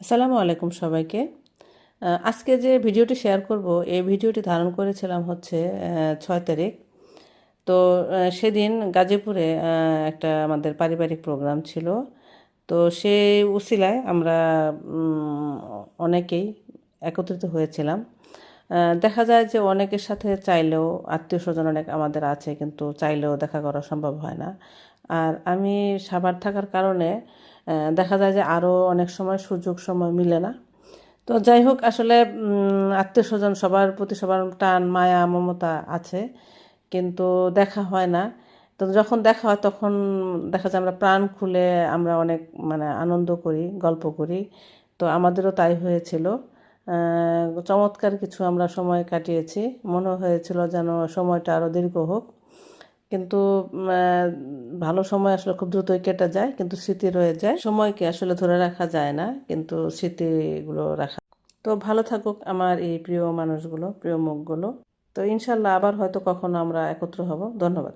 আসসালামু আলাইকুম সবাইকে। আজকে যে ভিডিওটি শেয়ার করব, এই ভিডিওটি ধারণ করেছিলাম হচ্ছে 6 তারিখ। তো সেদিন গাজীপুরে একটা আমাদের পারিবারিক প্রোগ্রাম ছিল। তো সেই উসিলায় আমরা অনেকেই একত্রিত হয়েছিলাম। দেখা যায় যে অনেকের সাথে চাইলেও আত্মীয় স্বজন অনেক আমাদের আছে, কিন্তু চাইলেও দেখা করা সম্ভব হয় না। আর আমি সাভার থাকার কারণে দেখা যায় যে আরও অনেক সময় সময় মিলে না। তো যাই হোক, আসলে আত্মীয় স্বজন সবার প্রতি সবার টান মায়া মমতা আছে, কিন্তু দেখা হয় না। তো যখন দেখা হয় তখন দেখা যায় আমরা প্রাণ খুলে আমরা অনেক আনন্দ করি, গল্প করি। তো আমাদেরও তাই হয়েছিল। চমৎকার কিছু আমরা সময় কাটিয়েছি। মনে হয়েছিল যেন সময়টা আরও দীর্ঘ হোক, কিন্তু ভালো সময় আসলে খুব দ্রুতই কেটে যায়, কিন্তু স্মৃতি রয়ে যায়। সময়কে আসলে ধরে রাখা যায় না, কিন্তু স্মৃতিগুলো রাখা। তো ভালো থাকুক আমার এই প্রিয় মানুষগুলো, প্রিয় মুখগুলো। তো ইনশাল্লাহ আবার হয়তো কখনো আমরা একত্র হব। ধন্যবাদ।